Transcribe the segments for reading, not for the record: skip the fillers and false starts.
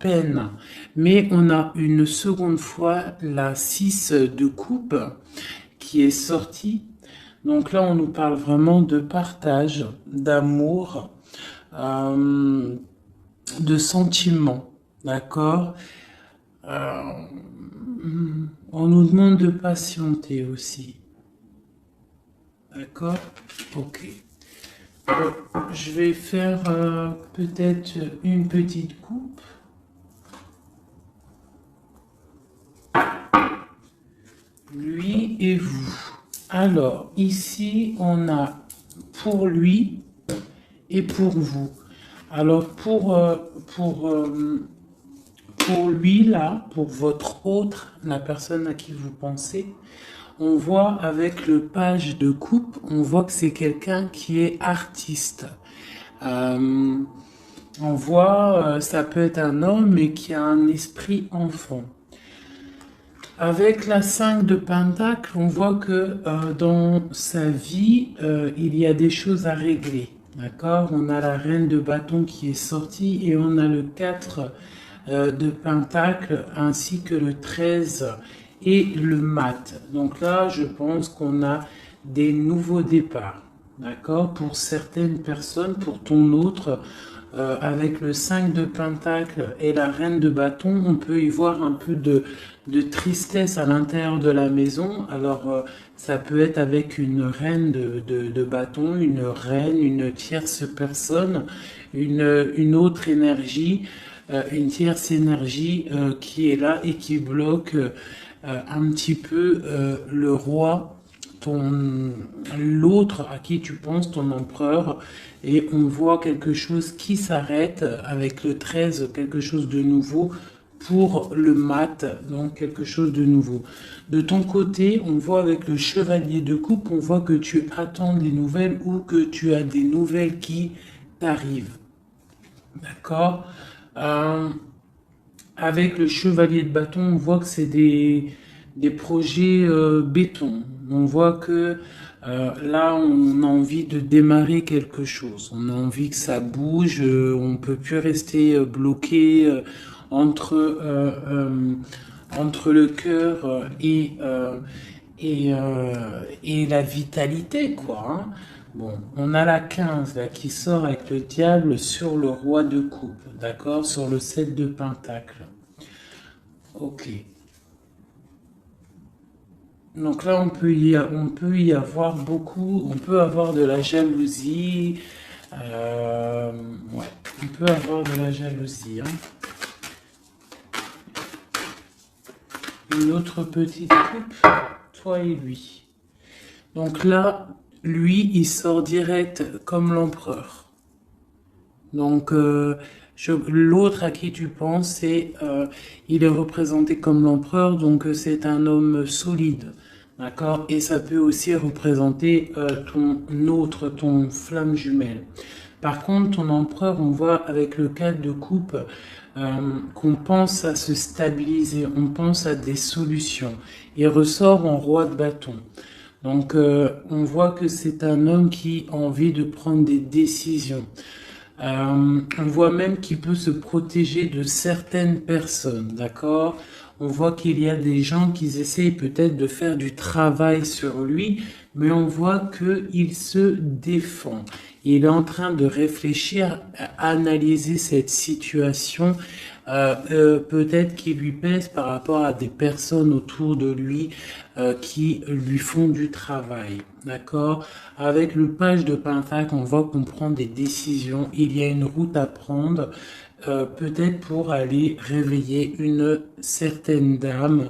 peine. Mais on a une seconde fois la 6 de coupe qui est sortie. Donc là, on nous parle vraiment de partage, d'amour, de sentiments, d'accord? On nous demande de patienter aussi, d'accord? Ok. Je vais faire peut-être une petite coupe. Lui et vous. Alors, ici, on a pour lui et pour vous. Alors, pour lui, là, pour votre autre, la personne à qui vous pensez, on voit avec le page de coupe, on voit que c'est quelqu'un qui est artiste. On voit, ça peut être un homme, mais qui a un esprit enfant. Avec la 5 de Pentacle, on voit que dans sa vie, il y a des choses à régler. D'accord? On a la reine de bâton qui est sortie et on a le 4 de Pentacle ainsi que le 13 et le mat. Donc là, je pense qu'on a des nouveaux départs. D'accord? Pour certaines personnes, pour ton autre, avec le 5 de Pentacle et la reine de bâton, on peut y voir un peu de tristesse à l'intérieur de la maison. Alors, ça peut être avec une reine de bâton, une reine, une tierce personne, une autre énergie, une tierce énergie qui est là et qui bloque un petit peu le roi, l'autre à qui tu penses, ton empereur, et on voit quelque chose qui s'arrête avec le 13, quelque chose de nouveau pour le mat, donc quelque chose de nouveau. De ton côté, on voit avec le chevalier de coupe, on voit que tu attends des nouvelles ou que tu as des nouvelles qui t'arrivent. D'accord. Avec le chevalier de bâton, on voit que c'est des projets béton. On voit que là, on a envie de démarrer quelque chose. On a envie que ça bouge. On peut plus rester bloqué entre le cœur et la vitalité, quoi. Hein. Bon, on a la 15 là, qui sort avec le diable sur le roi de coupe, d'accord? Sur le 7 de pentacle. Ok. Donc là, on peut y avoir beaucoup, on peut avoir de la jalousie. Ouais, on peut avoir de la jalousie. Hein. Une autre petite coupe, toi et lui. Donc là, lui, il sort direct comme l'empereur. Donc, l'autre à qui tu penses, il est représenté comme l'empereur, donc c'est un homme solide, d'accord? Et ça peut aussi représenter ton flamme jumelle. Par contre, ton empereur, on voit avec le 4 de coupe qu'on pense à se stabiliser, on pense à des solutions. Il ressort en roi de bâton. Donc, on voit que c'est un homme qui a envie de prendre des décisions. On voit même qu'il peut se protéger de certaines personnes, d'accord? On voit qu'il y a des gens qui essayent peut-être de faire du travail sur lui, mais on voit qu'il se défend. Il est en train de réfléchir, à analyser cette situation, peut-être qui lui pèse par rapport à des personnes autour de lui qui lui font du travail, d'accord? Avec le page de Pentacle, on voit qu'on prend des décisions, il y a une route à prendre, peut-être pour aller réveiller une certaine dame,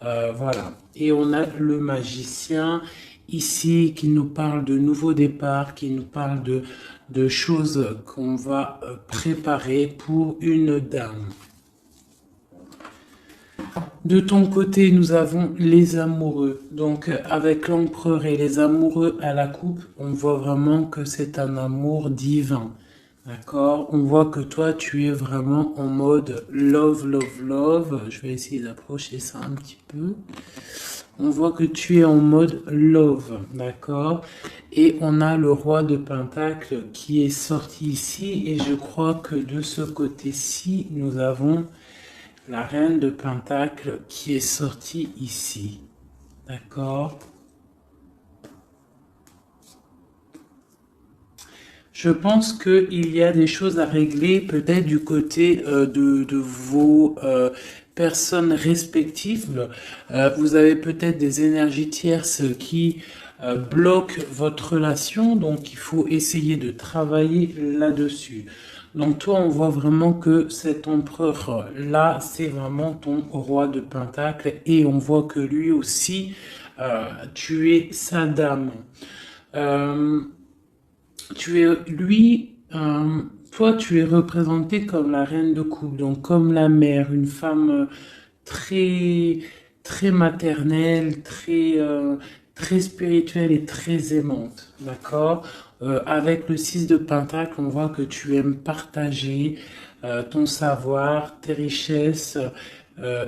voilà. Et on a le magicien ici qui nous parle de nouveaux départs, qui nous parle de choses qu'on va préparer pour une dame. De ton côté, nous avons les amoureux. Donc, avec l'empereur et les amoureux à la coupe, on voit vraiment que c'est un amour divin. D'accord? On voit que toi, tu es vraiment en mode love, love, love. Je vais essayer d'approcher ça un petit peu. On voit que tu es en mode love, d'accord? Et on a le roi de Pentacle qui est sorti ici. Et je crois que de ce côté-ci, nous avons la reine de Pentacle qui est sortie ici. D'accord? Je pense qu'il y a des choses à régler peut-être du côté de vos personnes respectives. Vous avez peut-être des énergies tierces qui bloquent votre relation, donc il faut essayer de travailler là-dessus. Donc toi, on voit vraiment que cet empereur-là, c'est vraiment ton roi de Pentacle et on voit que lui aussi, tu es sa dame. Euh, toi, tu es représentée comme la reine de coupe, donc comme la mère, une femme très, très maternelle, très spirituelle et très aimante, d'accord? Avec le 6 de Pentacle, on voit que tu aimes partager ton savoir, tes richesses,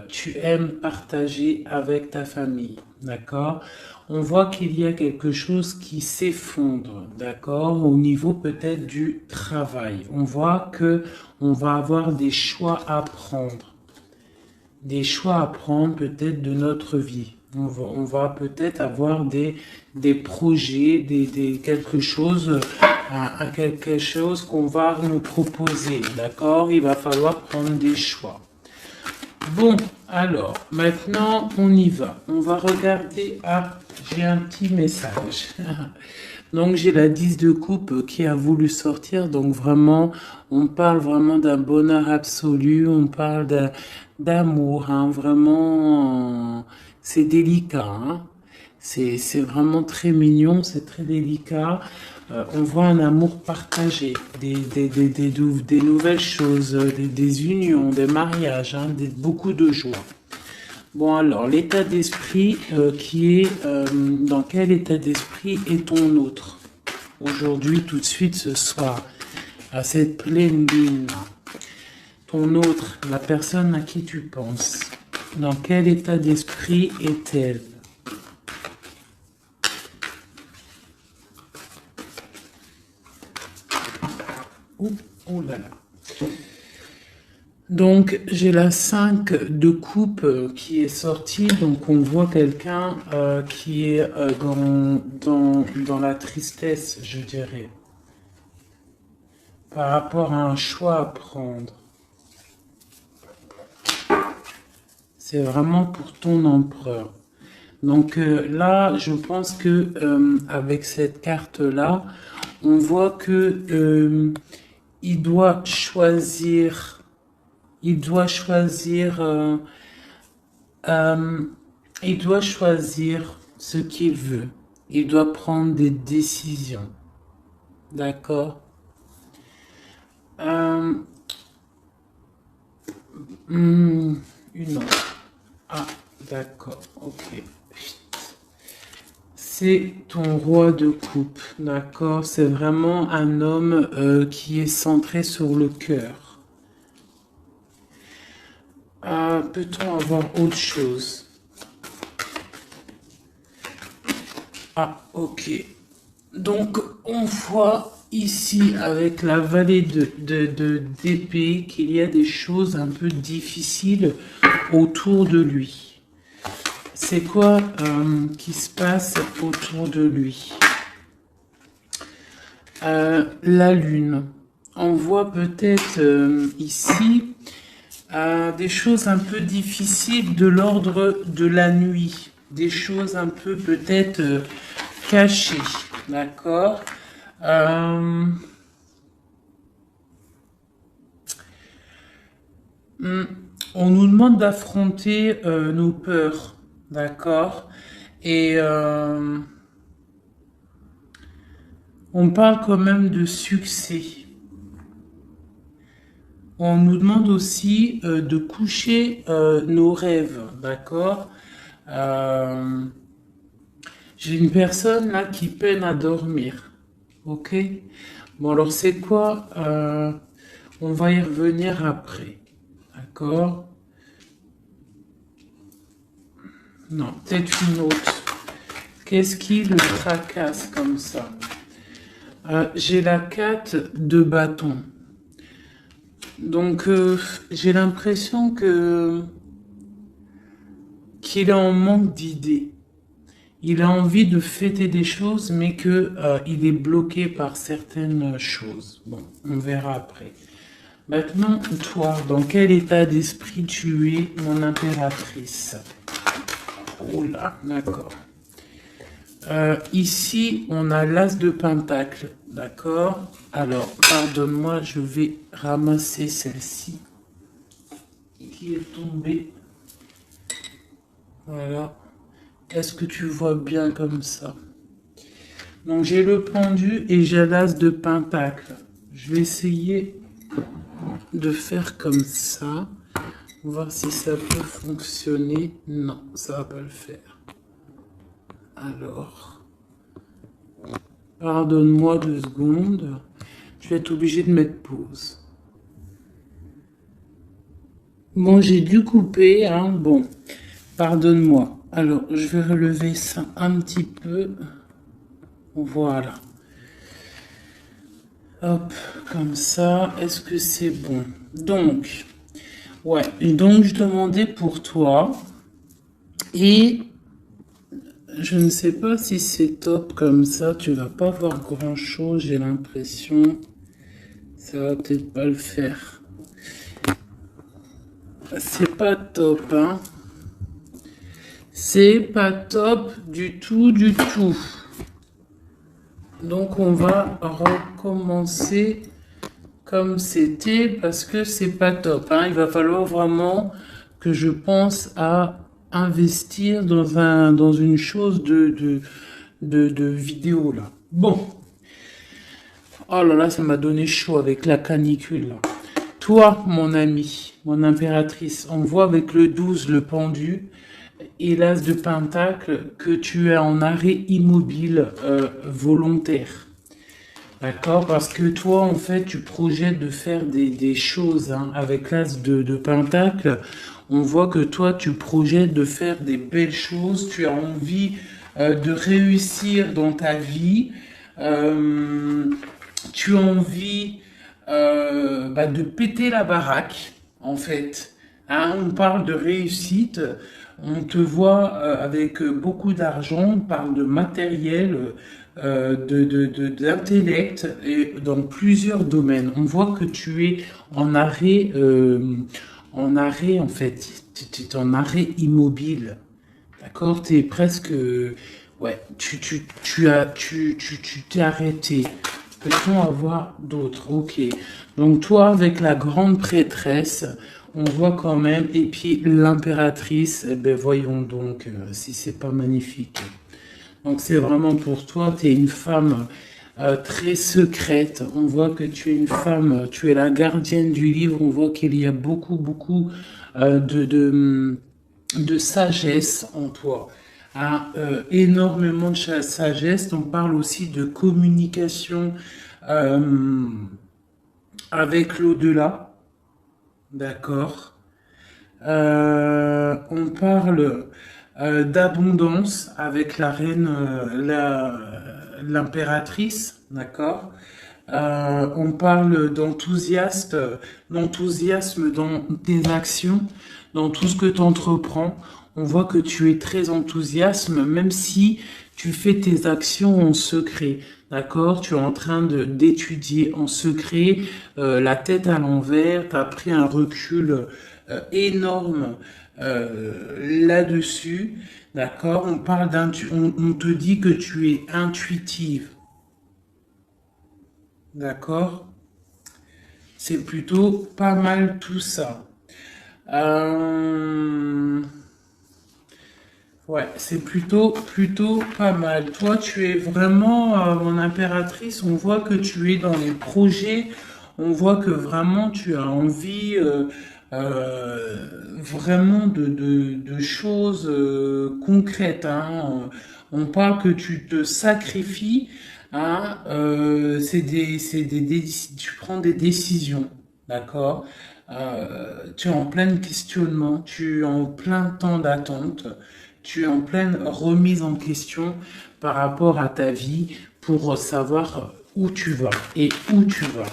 tu aimes partager avec ta famille, d'accord? On voit qu'il y a quelque chose qui s'effondre, d'accord, au niveau peut-être du travail. On voit que on va avoir des choix à prendre peut-être de notre vie. On va peut-être avoir des projets, quelque chose, quelque chose qu'on va nous proposer, d'accord? Il va falloir prendre des choix. Bon, alors, maintenant, on y va. On va regarder. Ah, j'ai un petit message. Donc, j'ai la 10 de coupe qui a voulu sortir. Donc, vraiment, on parle vraiment d'un bonheur absolu. On parle d'amour. Hein, vraiment, c'est délicat. Hein. C'est vraiment très mignon. C'est très délicat. On voit un amour partagé, des nouvelles choses, des unions, des mariages, hein, beaucoup de joie. Bon alors, l'état d'esprit dans quel état d'esprit est ton autre? Aujourd'hui, tout de suite, ce soir, à cette pleine lune, ton autre, la personne à qui tu penses, dans quel état d'esprit est-elle? Oh là là. Donc, j'ai la 5 de coupe qui est sortie. Donc, on voit quelqu'un qui est dans la tristesse, je dirais, par rapport à un choix à prendre. C'est vraiment pour ton empereur. Donc là, je pense que avec cette carte-là, on voit que il doit choisir. Il doit choisir, il doit choisir ce qu'il veut. Il doit prendre des décisions. D'accord? Une autre. Ah, d'accord. Ok. C'est ton roi de coupe. D'accord? C'est vraiment un homme qui est centré sur le cœur. Peut-on avoir autre chose? Ah, ok. Donc, on voit ici, avec la vallée d'épée, qu'il y a des choses un peu difficiles autour de lui. C'est quoi qui se passe autour de lui? La lune. On voit peut-être ici des choses un peu difficiles de l'ordre de la nuit, des choses un peu peut-être cachées, d'accord? On nous demande d'affronter nos peurs, d'accord? Et on parle quand même de succès. On nous demande aussi de coucher nos rêves, d'accord? J'ai une personne là qui peine à dormir, ok? Bon alors c'est quoi? On va y revenir après, d'accord? Non, peut-être une autre. Qu'est-ce qui le tracasse comme ça? J'ai la 4 de bâton. Donc, j'ai l'impression qu'il est en manque d'idées. Il a envie de fêter des choses, mais que il est bloqué par certaines choses. Bon, on verra après. Maintenant, toi, dans quel état d'esprit tu es, mon impératrice? Oula, d'accord. Ici, on a l'as de pentacle, d'accord? Alors, pardonne-moi, je vais ramasser celle-ci qui est tombée. Voilà. Est-ce que tu vois bien comme ça? Donc, j'ai le pendu et j'ai l'as de pentacle. Je vais essayer de faire comme ça. On va voir si ça peut fonctionner. Non, ça va pas le faire. Alors, pardonne-moi 2 secondes. Je vais être obligé de mettre pause. Bon, j'ai dû couper, hein. Bon, pardonne-moi. Alors, je vais relever ça un petit peu. Voilà. Hop, comme ça. Est-ce que c'est bon? Donc, ouais. Donc, je demandais pour toi. Et je ne sais pas si c'est top comme ça. Tu vas pas voir grand-chose, j'ai l'impression. Ça va peut-être pas le faire. C'est pas top, hein. C'est pas top du tout, du tout. Donc on va recommencer comme c'était parce que c'est pas top, hein. Il va falloir vraiment que je pense à investir dans une chose de vidéo là. Bon. Oh là là, ça m'a donné chaud avec la canicule là. Toi, mon ami, mon impératrice, on voit avec le 12, le pendu, et l'as de pentacle, que tu es en arrêt immobile volontaire. D'accord? Parce que toi, en fait, tu projettes de faire des choses, hein, avec l'as de pentacle. On voit que toi, tu projettes de faire des belles choses. Tu as envie de réussir dans ta vie. Tu as envie de péter la baraque, en fait. Hein, on parle de réussite, on te voit avec beaucoup d'argent, on parle de matériel, d'intellect, et dans plusieurs domaines. On voit que tu es en arrêt en fait, tu es en arrêt immobile. D'accord? Tu es presque... ouais, tu t'es arrêté. Peut-on avoir d'autres? Ok. Donc toi, avec la grande prêtresse, on voit quand même, et puis l'impératrice, eh ben voyons donc si c'est pas magnifique. Donc c'est vraiment pour toi, tu es une femme très secrète. On voit que tu es une femme, tu es la gardienne du livre. On voit qu'il y a beaucoup de sagesse en toi. Hein, énormément de sagesse. On parle aussi de communication avec l'au-delà. D'accord. On parle d'abondance avec la reine, l'impératrice, d'accord. On parle d'enthousiasme dans tes actions, dans tout ce que tu entreprends. On voit que tu es très enthousiasme, même si tu fais tes actions en secret. D'accord? Tu es en train d'étudier en secret, la tête à l'envers, tu as pris un recul énorme là-dessus. D'accord? On te dit que tu es intuitive. D'accord? C'est plutôt pas mal tout ça. Ouais, c'est plutôt pas mal. Toi, tu es vraiment mon impératrice. On voit que tu es dans les projets. On voit que vraiment tu as envie vraiment de choses concrètes, hein. On parle que tu te sacrifies. Hein, tu prends des décisions, d'accord? Tu es en plein questionnement, tu es en plein temps d'attente. Tu es en pleine remise en question par rapport à ta vie pour savoir où tu vas et où tu vas.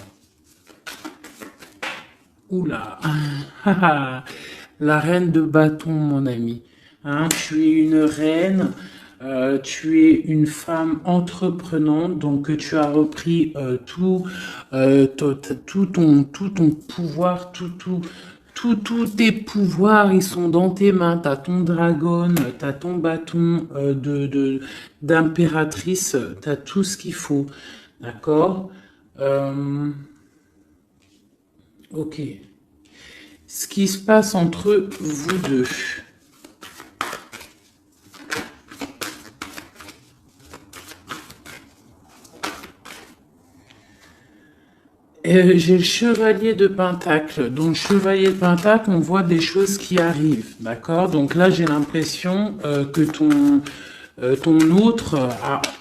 Oula, la reine de bâton, mon ami. Hein, tu es une reine, tu es une femme entreprenante, donc tu as repris tout ton pouvoir, tous tes pouvoirs, ils sont dans tes mains. T'as ton dragon, t'as ton bâton d'impératrice, t'as tout ce qu'il faut, d'accord? Ok. Ce qui se passe entre vous deux. J'ai le chevalier de Pentacle. Donc, chevalier de Pentacle, on voit des choses qui arrivent. D'accord? Donc là, j'ai l'impression que ton autre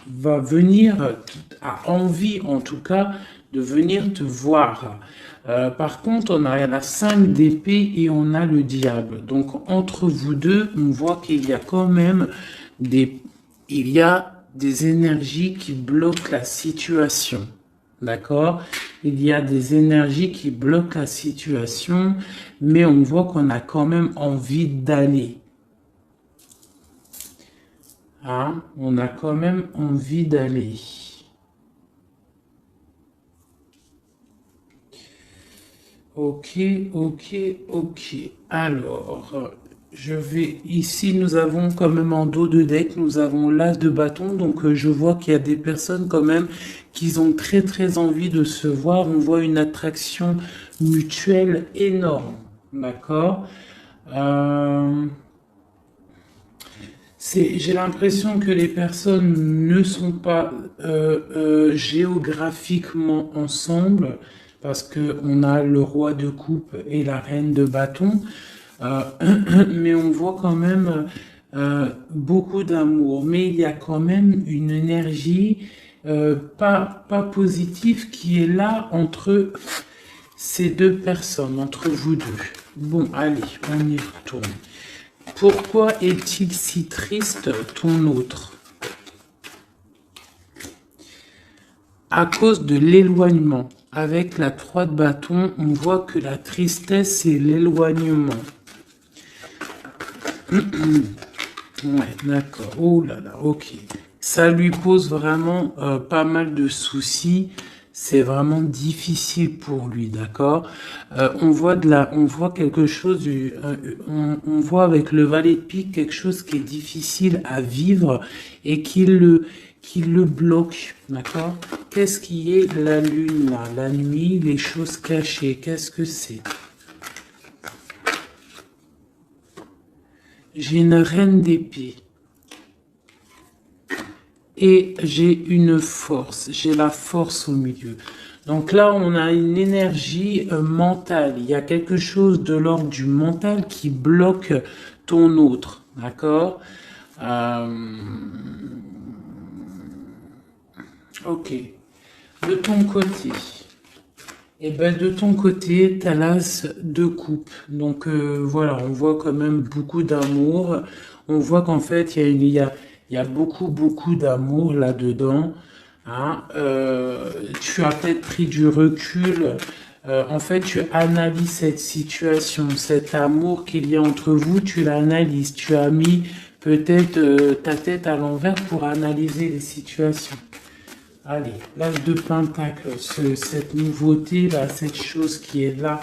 va venir, a envie en tout cas, de venir te voir. Par contre, on a la 5 d'épée et on a le diable. Donc, entre vous deux, on voit qu'il y a quand même il y a des énergies qui bloquent la situation. D'accord? Il y a des énergies qui bloquent la situation, mais on voit qu'on a quand même envie d'aller. Hein? On a quand même envie d'aller. Ok, ok, ok. Alors, je vais... Ici, nous avons quand même en dos de deck, nous avons l'as de bâton. Donc, je vois qu'il y a des personnes quand même qui ont très, très envie de se voir. On voit une attraction mutuelle énorme. D'accord? J'ai l'impression que les personnes ne sont pas géographiquement ensemble parce que on a le roi de coupe et la reine de bâton, euh, mais on voit quand même beaucoup d'amour. Mais il y a quand même une énergie pas positive qui est là entre ces deux personnes, entre vous deux. Bon, allez, on y retourne. Pourquoi est-il si triste, ton autre? À cause de l'éloignement. Avec la 3 de bâton, on voit que la tristesse, c'est l'éloignement. Ouais, d'accord. Oh là là, ok. Ça lui pose vraiment pas mal de soucis. C'est vraiment difficile pour lui, d'accord. On voit quelque chose, on voit avec le valet de pique quelque chose qui est difficile à vivre et qui le bloque, d'accord. Qu'est-ce qui est la lune là, la nuit, les choses cachées, qu'est-ce que c'est? J'ai une reine d'épée. Et j'ai une force, j'ai la force au milieu. Donc là, on a une énergie mentale. Il y a quelque chose de l'ordre du mental qui bloque ton autre, d'accord? Ok. De ton côté, eh ben de ton côté, t'as l'as de coupe. Donc voilà, on voit quand même beaucoup d'amour. On voit qu'en fait, il y a beaucoup d'amour là-dedans. Hein. Tu as peut-être pris du recul. En fait, tu analyses cette situation, cet amour qu'il y a entre vous, tu l'analyses. Tu as mis peut-être ta tête à l'envers pour analyser les situations. Allez, l'as de pentacle, cette nouveauté là, cette chose qui est là.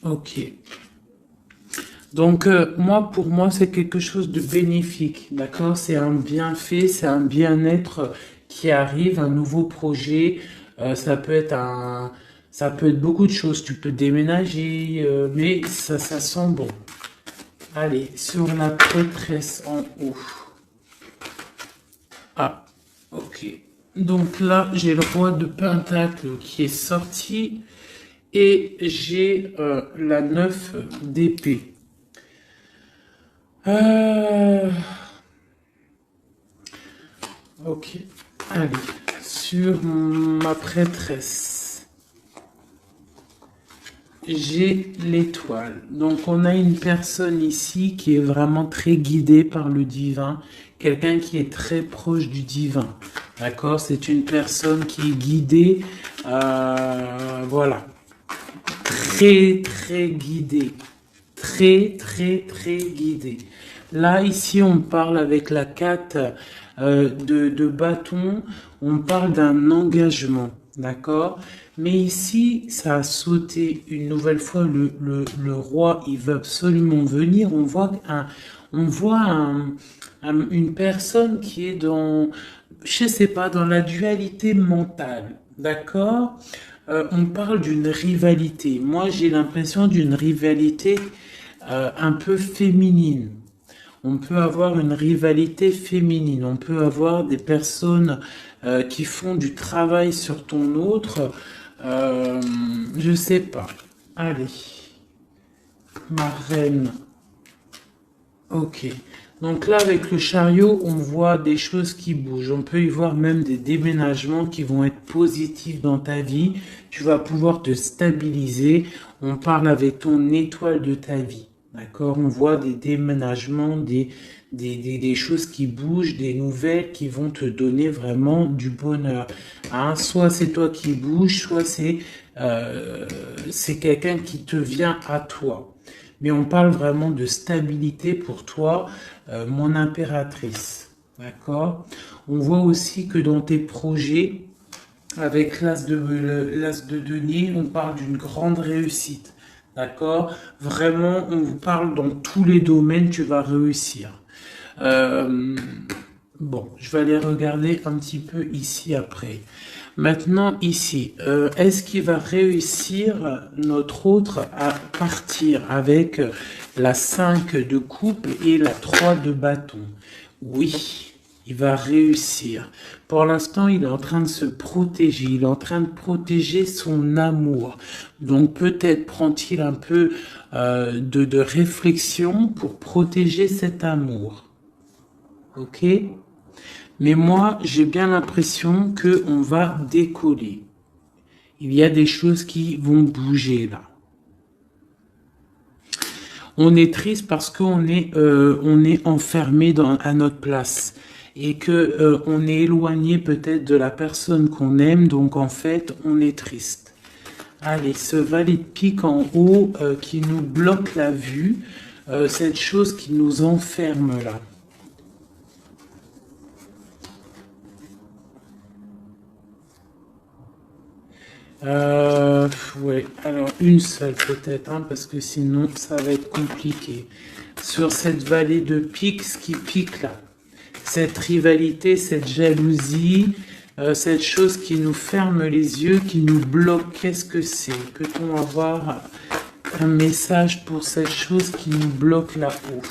Ok. Donc pour moi, c'est quelque chose de bénéfique, d'accord? C'est un bienfait, c'est un bien-être qui arrive, un nouveau projet. Ça peut être beaucoup de choses. Tu peux déménager, mais ça sent bon. Allez, sur la prêtresse en haut. Ah, ok. Donc là, j'ai le roi de pentacle qui est sorti et j'ai la 9 d'épée. Ok, allez, sur ma prêtresse. j'ai l'étoile. Donc on a une personne ici qui est vraiment très guidée par le divin, quelqu'un qui est très proche du divin. D'accord? C'est une personne qui est guidée, voilà, très guidée. Très guidée. Là, ici, on parle avec la 4 de bâton, on parle d'un engagement, d'accord? Mais ici, ça a sauté une nouvelle fois, le roi, il veut absolument venir, une personne qui est dans, je sais pas, dans la dualité mentale, d'accord? On parle d'une rivalité. Moi, j'ai l'impression d'une rivalité un peu féminine. On peut avoir une rivalité féminine. On peut avoir des personnes qui font du travail sur ton autre. Je sais pas. Allez. Ma reine. Ok. Donc là, avec le chariot, on voit des choses qui bougent. On peut y voir même des déménagements qui vont être positifs dans ta vie. Tu vas pouvoir te stabiliser. On parle avec ton étoile de ta vie. D'accord? On voit des déménagements, des choses qui bougent, des nouvelles qui vont te donner vraiment du bonheur. Hein? Soit c'est toi qui bouges, soit c'est quelqu'un qui te vient à toi. Mais on parle vraiment de stabilité pour toi, mon impératrice. D'accord? On voit aussi que dans tes projets, avec l'as de denier, on parle d'une grande réussite. D'accord? Vraiment, on vous parle dans tous les domaines, tu vas réussir. Bon, je vais aller regarder un petit peu ici après. Maintenant, ici, est-ce qu'il va réussir notre autre à partir avec la 5 de coupe et la 3 de bâton? Oui, il va réussir. Pour l'instant, il est en train de se protéger. Il est en train de protéger son amour. Donc, peut-être prend-il un peu de réflexion pour protéger cet amour. Ok? Mais moi, j'ai bien l'impression qu'on va décoller. Il y a des choses qui vont bouger là. On est triste parce qu'on est enfermé à notre place et que on est éloigné peut-être de la personne qu'on aime. Donc en fait, on est triste. Allez, ce valet de pique en haut qui nous bloque la vue, cette chose qui nous enferme là. Ouais, alors une seule peut-être, hein, parce que sinon ça va être compliqué. Sur cette vallée de pique, ce qui pique là, cette rivalité, cette jalousie, cette chose qui nous ferme les yeux, qui nous bloque, qu'est-ce que c'est? Peut-on avoir un message pour cette chose qui nous bloque là-haut?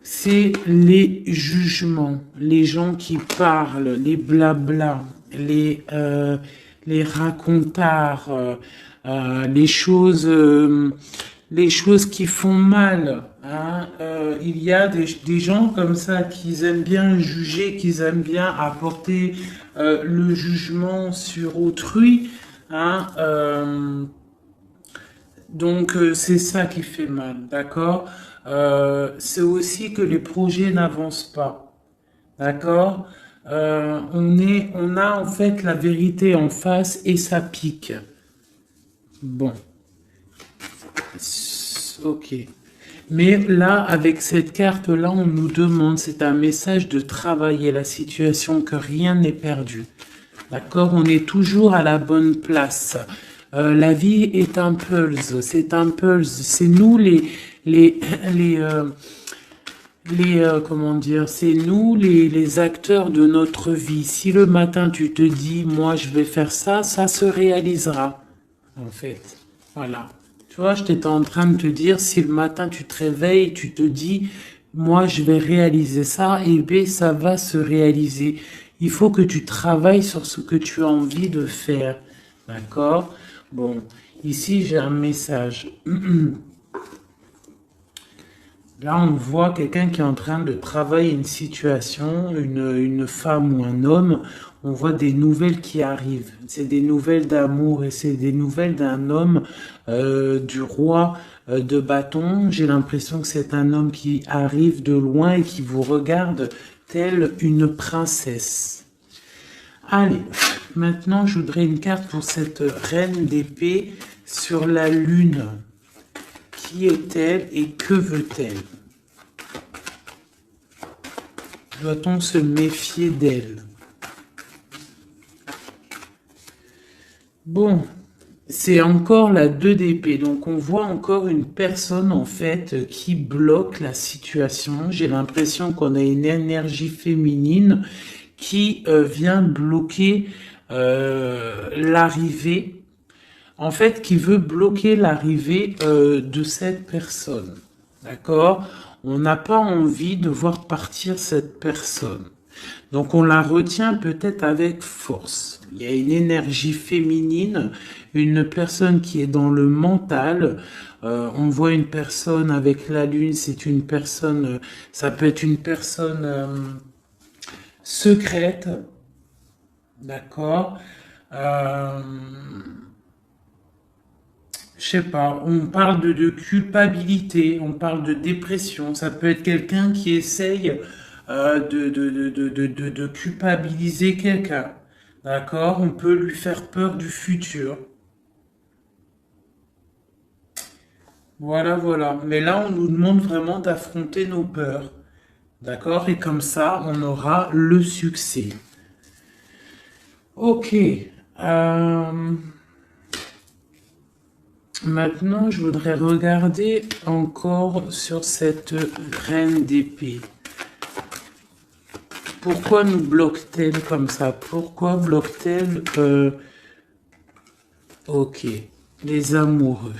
C'est les jugements, les gens qui parlent, les blablas, les racontards, les choses qui font mal. Hein. Il y a des gens comme ça qui aiment bien juger, qui aiment bien apporter le jugement sur autrui. Hein. Donc c'est ça qui fait mal, d'accord? C'est aussi que les projets n'avancent pas, d'accord? On a en fait la vérité en face et ça pique. Bon, ok. Mais là, avec cette carte-là, on nous demande, c'est un message de travailler la situation, que rien n'est perdu. D'accord? On est toujours à la bonne place. La vie est un pulse, c'est un pulse. C'est nous comment dire, c'est nous les acteurs de notre vie. Si le matin tu te dis, moi je vais faire ça, ça se réalisera. En fait, voilà. Tu vois, j'étais en train de te dire, si le matin tu te réveilles, tu te dis, moi je vais réaliser ça, et bien ça va se réaliser. Il faut que tu travailles sur ce que tu as envie de faire. D'accord? Bon, ici j'ai un message. Là, on voit quelqu'un qui est en train de travailler une situation, une femme ou un homme. On voit des nouvelles qui arrivent. C'est des nouvelles d'amour et c'est des nouvelles d'un homme, du roi de bâton. J'ai l'impression que c'est un homme qui arrive de loin et qui vous regarde telle une princesse. Allez, maintenant je voudrais une carte pour cette reine d'épée sur la lune. Qui est-elle et que veut-elle? Doit-on se méfier d'elle? Bon, c'est encore la 2 d'épée. Donc on voit encore une personne en fait qui bloque la situation. J'ai l'impression qu'on a une énergie féminine qui vient bloquer l'arrivée. En fait, qui veut bloquer l'arrivée de cette personne. D'accord? On n'a pas envie de voir partir cette personne. Donc on la retient peut-être avec force. Il y a une énergie féminine, une personne qui est dans le mental. On voit une personne avec la lune, c'est une personne, ça peut être une personne secrète. D'accord? Je sais pas, on parle de culpabilité, on parle de dépression, ça peut être quelqu'un qui essaye de culpabiliser quelqu'un, d'accord? On peut lui faire peur du futur. Voilà, voilà. Mais là, on nous demande vraiment d'affronter nos peurs, d'accord? Et comme ça, on aura le succès. Ok. Maintenant, je voudrais regarder encore sur cette reine d'épée. Pourquoi nous bloque-t-elle comme ça? Pourquoi bloque-t-elle ok, les amoureux.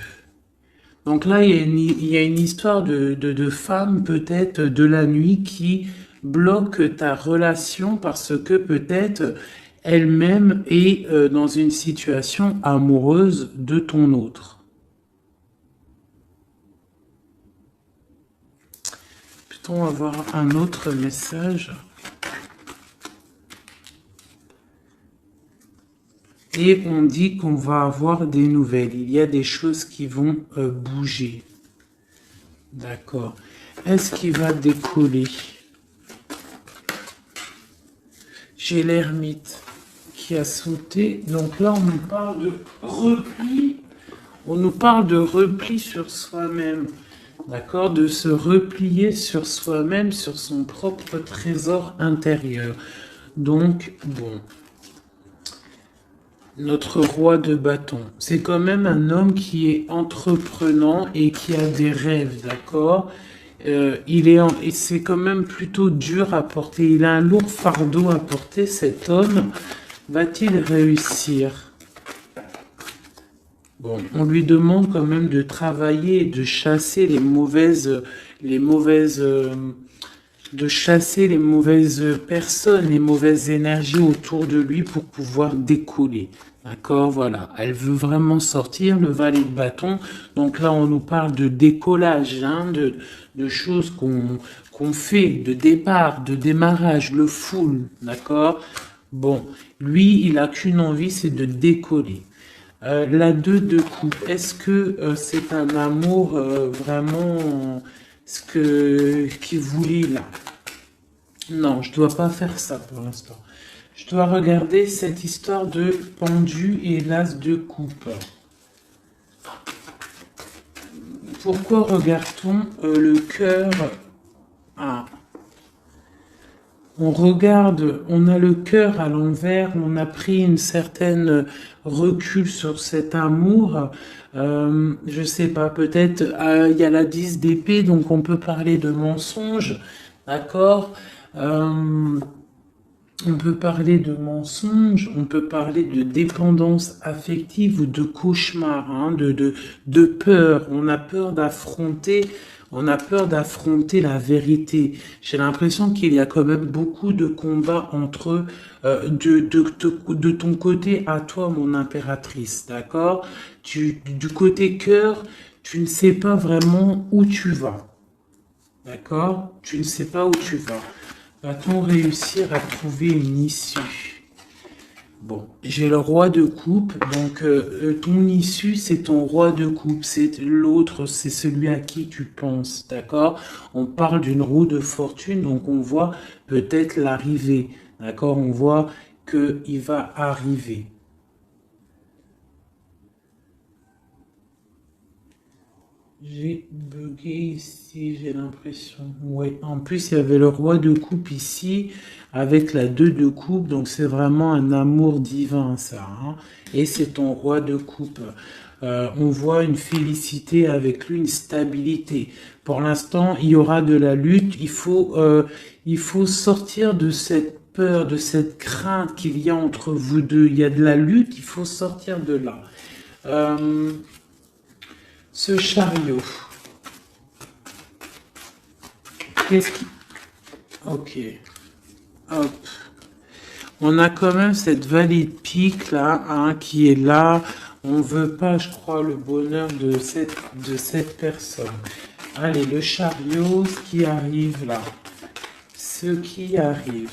Donc là, il y a une histoire de femme, peut-être, de la nuit, qui bloque ta relation parce que peut-être elle-même est dans une situation amoureuse de ton autre. Peut-on avoir un autre message? Et on dit qu'on va avoir des nouvelles. Il y a des choses qui vont bouger. D'accord. Est-ce qu'il va décoller? J'ai l'ermite qui a sauté. Donc là, on nous parle de repli. On nous parle de repli sur soi-même. D'accord? De se replier sur soi-même, sur son propre trésor intérieur. Donc, bon. Notre roi de bâton. C'est quand même un homme qui est entreprenant et qui a des rêves, d'accord? Et c'est quand même plutôt dur à porter. Il a un lourd fardeau à porter, cet homme. Va-t-il réussir? Bon, on lui demande quand même de travailler et de chasser de chasser les mauvaises personnes, les mauvaises énergies autour de lui pour pouvoir décoller. D'accord, voilà. Elle veut vraiment sortir, le valet de bâton. Donc là, on nous parle de décollage, hein, de choses qu'on fait, de départ, de démarrage, le full. D'accord? Bon, lui, il a qu'une envie, c'est de décoller. La 2 de coupe, est-ce que c'est un amour vraiment qu'il voulait là? Non, je dois pas faire ça pour l'instant. Je dois regarder cette histoire de pendu et l'as de coupe. Pourquoi regarde-t-on le cœur? Ah. On regarde, on a le cœur à l'envers, on a pris une certaine recul sur cet amour. Je sais pas, peut-être il y a la 10 d'épée, donc on peut parler de mensonge, d'accord? On peut parler de mensonge, on peut parler de dépendance affective ou de cauchemar, hein, de peur. On a peur d'affronter la vérité. J'ai l'impression qu'il y a quand même beaucoup de combats entre de ton côté à toi, mon impératrice, d'accord? Du côté cœur, tu ne sais pas vraiment où tu vas. D'accord? Tu ne sais pas où tu vas. Va-t-on réussir à trouver une issue? Bon, j'ai le roi de coupe, donc ton issue, c'est ton roi de coupe, c'est l'autre, c'est celui à qui tu penses, d'accord? On parle d'une roue de fortune, donc on voit peut-être l'arrivée, d'accord? On voit qu'il va arriver. J'ai bugué ici, j'ai l'impression. Ouais, en plus, il y avait le roi de coupe ici, avec la 2 de coupe, donc c'est vraiment un amour divin, ça. Hein. Et c'est ton roi de coupe. On voit une félicité avec lui, une stabilité. Pour l'instant, il y aura de la lutte. Il faut sortir de cette peur, de cette crainte qu'il y a entre vous deux. Il y a de la lutte, il faut sortir de là. Ce chariot. Qu'est-ce qui... Ok. Hop. On a quand même cette vallée de pique là, hein, qui est là. On veut pas, je crois, le bonheur de cette personne. Allez, le chariot, ce qui arrive là. Ce qui arrive.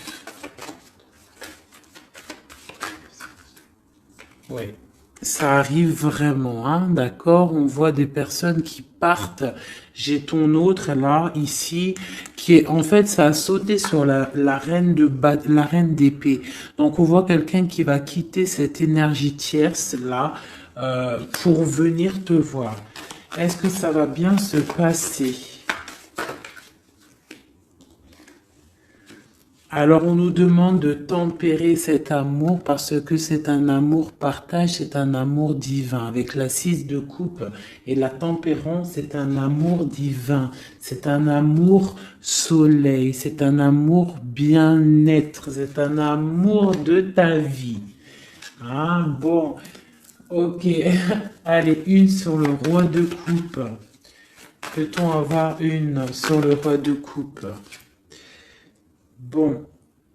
Ouais. Ça arrive vraiment, hein, d'accord? On voit des personnes qui partent. J'ai ton autre là, ici, qui est, en fait, ça a sauté sur la reine la reine d'épée. Donc, on voit quelqu'un qui va quitter cette énergie tierce là, pour venir te voir. Est-ce que ça va bien se passer? Alors on nous demande de tempérer cet amour parce que c'est un amour partage, c'est un amour divin. Avec la 6 de coupe et la tempérance, c'est un amour divin. C'est un amour soleil, c'est un amour bien-être, c'est un amour de ta vie. Ah bon, ok. Allez, une sur le roi de coupe. Peut-on avoir une sur le roi de coupe? Bon,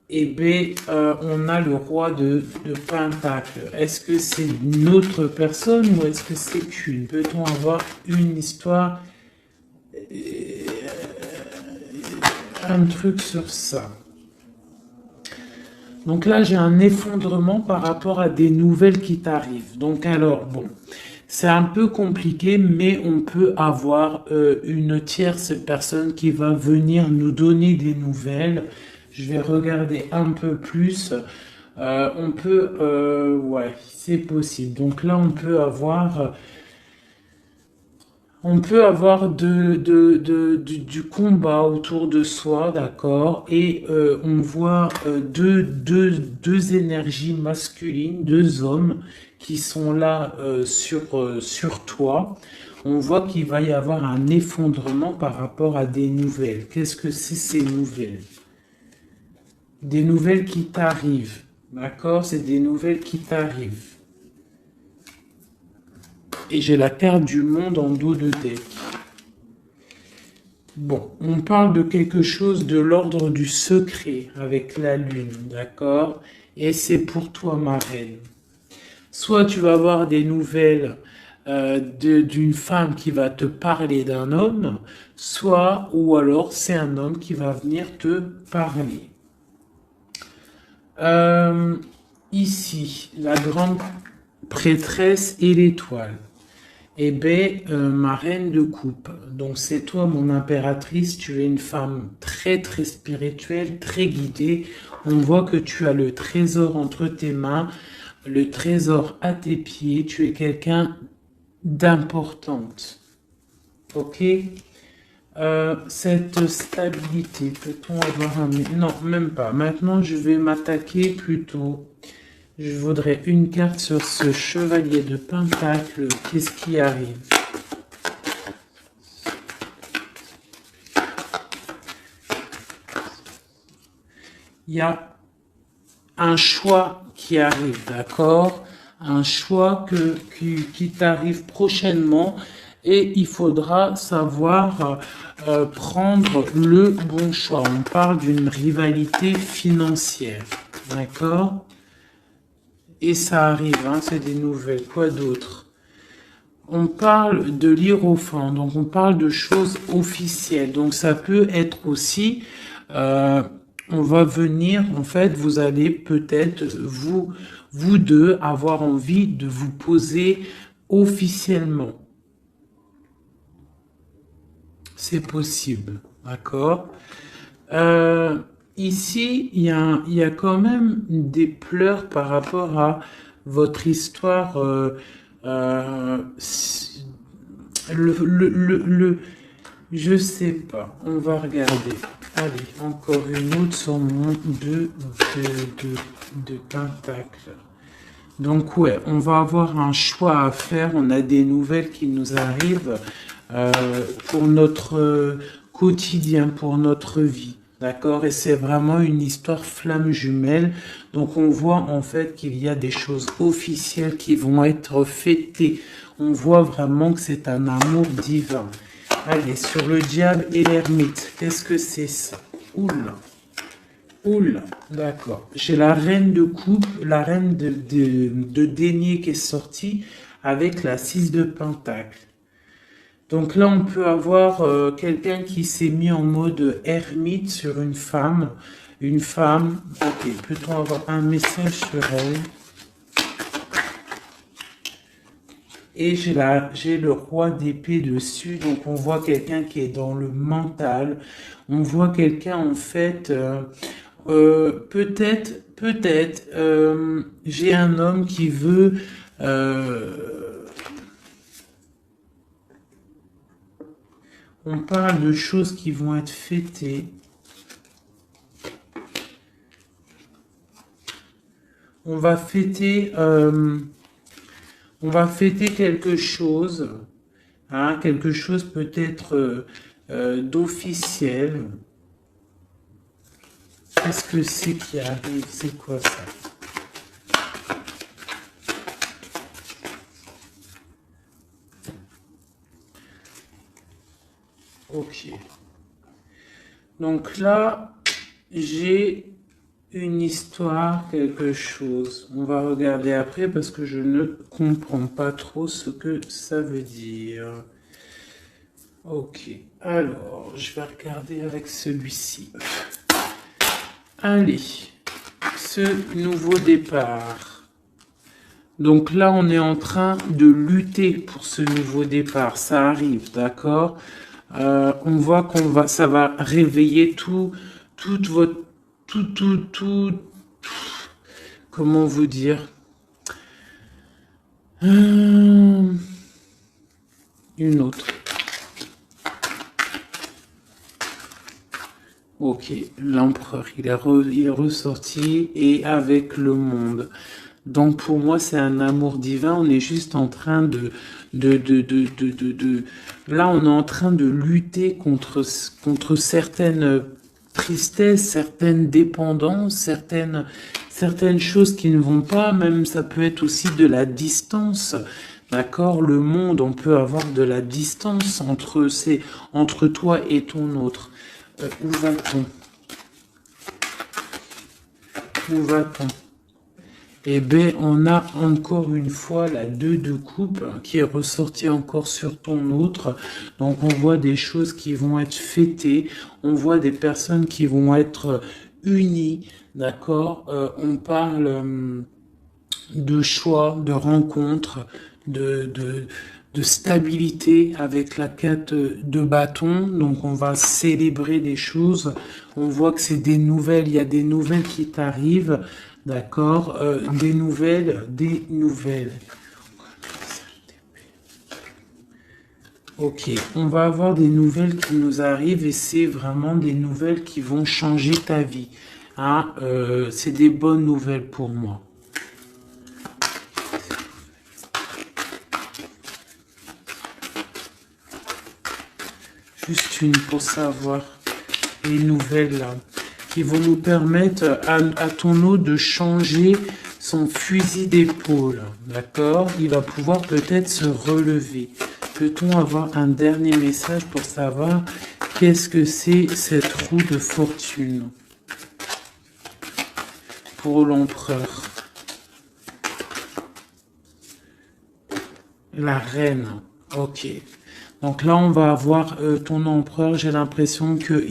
et B, on a le roi de Pentacle. Est-ce que c'est une autre personne ou est-ce que c'est une? Peut-on avoir une histoire, un truc sur ça? Donc là, j'ai un effondrement par rapport à des nouvelles qui t'arrivent. Donc alors, bon, c'est un peu compliqué, mais on peut avoir une tierce personne qui va venir nous donner des nouvelles. Je vais regarder un peu plus. On peut... ouais, c'est possible. Donc là, on peut avoir... du combat autour de soi, d'accord, et on voit deux énergies masculines, deux hommes qui sont là sur toi. On voit qu'il va y avoir un effondrement par rapport à des nouvelles. Qu'est-ce que c'est ces nouvelles? Des nouvelles qui t'arrivent, d'accord? C'est des nouvelles qui t'arrivent. Et j'ai la carte du monde en dos de deck. Bon, on parle de quelque chose de l'ordre du secret avec la lune, d'accord? Et c'est pour toi, ma reine. Soit tu vas avoir des nouvelles d'une femme qui va te parler d'un homme, soit, ou alors c'est un homme qui va venir te parler. Ici, la grande prêtresse et l'étoile. Eh bien, ma reine de coupe, donc c'est toi mon impératrice, tu es une femme très très spirituelle, très guidée. On voit que tu as le trésor entre tes mains, le trésor à tes pieds, tu es quelqu'un d'importante. Ok? Cette stabilité, peut-on avoir un... Non, même pas. Maintenant, je vais m'attaquer plutôt... Je voudrais une carte sur ce chevalier de Pentacle. Qu'est-ce qui arrive? Il y a un choix qui arrive, d'accord? Un choix qui t'arrive prochainement et il faudra savoir prendre le bon choix. On parle d'une rivalité financière, d'accord? Et ça arrive, hein, c'est des nouvelles. Quoi d'autre? on parle de l'hiérophant, donc on parle de choses officielles. Donc ça peut être aussi, on va venir, en fait, vous allez peut-être, vous deux, avoir envie de vous poser officiellement. C'est possible, d'accord? Ici, il y a quand même des pleurs par rapport à votre histoire. Je sais pas. On va regarder. Allez, encore une autre sur mon de pentacle. Donc ouais, on va avoir un choix à faire. On a des nouvelles qui nous arrivent pour notre quotidien, pour notre vie. D'accord? Et c'est vraiment une histoire flamme jumelle. Donc on voit en fait qu'il y a des choses officielles qui vont être fêtées. On voit vraiment que c'est un amour divin. Allez, sur le diable et l'ermite, qu'est-ce que c'est ça? Oula. Oula, d'accord. J'ai la reine de coupe, la reine de denier qui est sortie avec la 6 de pentacle. Donc là, on peut avoir quelqu'un qui s'est mis en mode ermite sur une femme. Une femme, ok, peut-on avoir un message sur elle? Et j'ai le roi d'épée dessus, donc on voit quelqu'un qui est dans le mental. On voit quelqu'un en fait, peut-être, j'ai un homme qui veut, on parle de choses qui vont être fêtées. On va fêter quelque chose, hein, quelque chose peut-être d'officiel. Qu'est-ce que c'est qui arrive? C'est quoi ça? Ok. Donc là, j'ai une histoire, quelque chose. On va regarder après parce que je ne comprends pas trop ce que ça veut dire. Ok. Alors, je vais regarder avec celui-ci. Allez. Ce nouveau départ. Donc là, on est en train de lutter pour ce nouveau départ. Ça arrive, d'accord? On voit ça va réveiller toute votre, comment vous dire? Une autre. Ok, l'empereur, il est ressorti et avec le monde. Donc pour moi, c'est un amour divin. On est juste en train là, on est en train de lutter contre certaines tristesses, certaines dépendances, certaines choses qui ne vont pas. Même ça peut être aussi de la distance. D'accord? Le monde, on peut avoir de la distance entre toi et ton autre. Où va-t-on? Où va-t-on? Eh bien, on a encore une fois la 2 de coupe qui est ressortie encore sur ton autre. Donc, on voit des choses qui vont être fêtées. On voit des personnes qui vont être unies. D'accord? On parle de choix, de rencontres, de stabilité avec la 4 de bâton. Donc on va célébrer des choses. On voit que c'est des nouvelles, il y a des nouvelles qui t'arrivent, d'accord, des nouvelles. Ok, on va avoir des nouvelles qui nous arrivent et c'est vraiment des nouvelles qui vont changer ta vie. Hein, c'est des bonnes nouvelles pour moi. Juste une pour savoir les nouvelles là, qui vont nous permettre à ton eau de changer son fusil d'épaule. D'accord? Il va pouvoir peut-être se relever. Peut-on avoir un dernier message pour savoir qu'est-ce que c'est cette roue de fortune pour l'empereur? La reine. Ok. Donc là, on va avoir ton empereur. J'ai l'impression que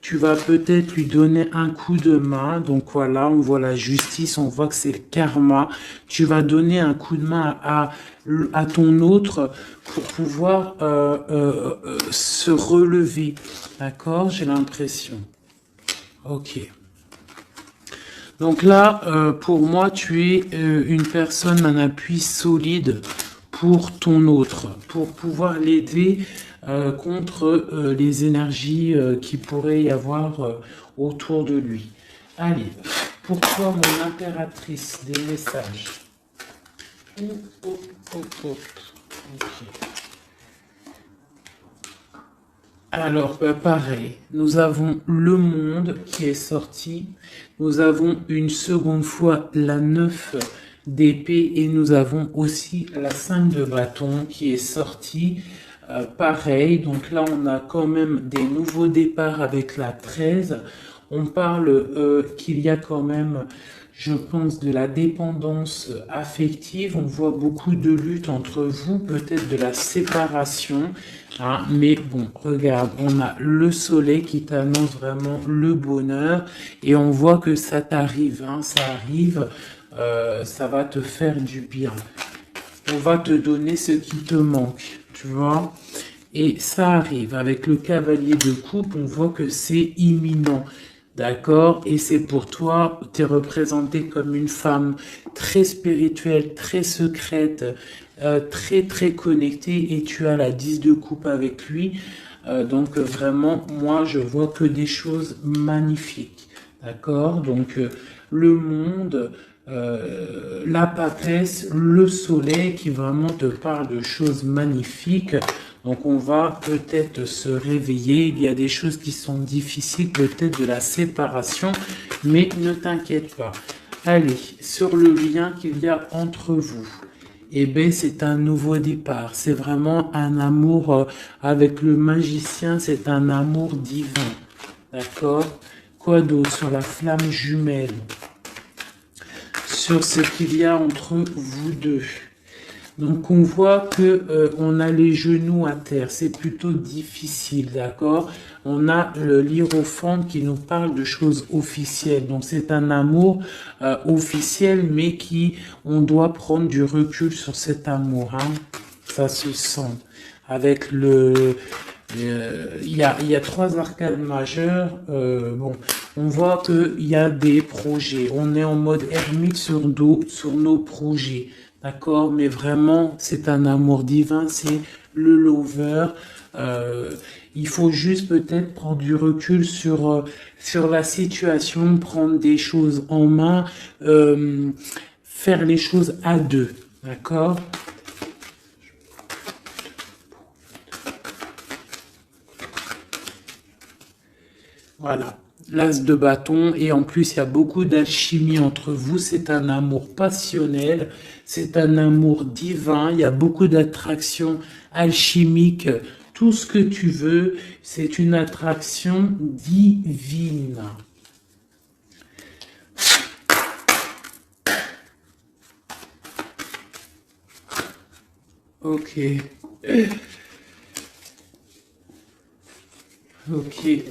tu vas peut-être lui donner un coup de main. Donc voilà, on voit la justice, on voit que c'est le karma. Tu vas donner un coup de main à ton autre pour pouvoir se relever. D'accord? J'ai l'impression. Ok. Donc là, pour moi, tu es une personne, un appui solide pour ton autre, pour pouvoir l'aider contre les énergies qui pourraient y avoir autour de lui. Allez, pour toi, mon impératrice, des messages. Hop, hop, hop, hop. Ok. Alors, pareil, nous avons le monde qui est sorti, nous avons une seconde fois la 9 d'épée et nous avons aussi la 5 de bâton qui est sortie. Pareil, donc là on a quand même des nouveaux départs avec la 13. On parle qu'il y a quand même, je pense, de la dépendance affective. On voit beaucoup de lutte entre vous, peut-être de la séparation. Hein, mais bon, regarde, on a le soleil qui t'annonce vraiment le bonheur. Et on voit que ça t'arrive, hein, ça arrive, ça va te faire du bien. On va te donner ce qui te manque, tu vois. Et ça arrive. Avec le cavalier de coupe, on voit que c'est imminent. D'accord? Et c'est pour toi, tu es représentée comme une femme très spirituelle, très secrète, très très connectée et tu as la 10 de coupe avec lui. Donc vraiment, moi, je vois que des choses magnifiques. D'accord? Donc le monde, la papesse, le soleil qui vraiment te parle de choses magnifiques. Donc on va peut-être se réveiller, il y a des choses qui sont difficiles, peut-être de la séparation, mais ne t'inquiète pas. Allez, sur le lien qu'il y a entre vous, eh bien c'est un nouveau départ, c'est vraiment un amour avec le magicien, c'est un amour divin. D'accord? Quoi d'autre sur la flamme jumelle? Sur ce qu'il y a entre vous deux. Donc on voit que on a les genoux à terre, c'est plutôt difficile, d'accord? On a le l'hiérophante qui nous parle de choses officielles. Donc c'est un amour officiel, mais qui on doit prendre du recul sur cet amour, hein? Ça se sent. Avec il y a trois arcades majeures. Bon, on voit qu'il y a des projets. On est en mode ermite sur nos projets. D'accord, mais vraiment, c'est un amour divin, c'est le lover. Il faut juste peut-être prendre du recul sur la situation, prendre des choses en main, faire les choses à deux. D'accord? Voilà, l'as de bâton et en plus il y a beaucoup d'alchimie entre vous, c'est un amour passionnel, c'est un amour divin, il y a beaucoup d'attraction alchimique, tout ce que tu veux, c'est une attraction divine. Ok,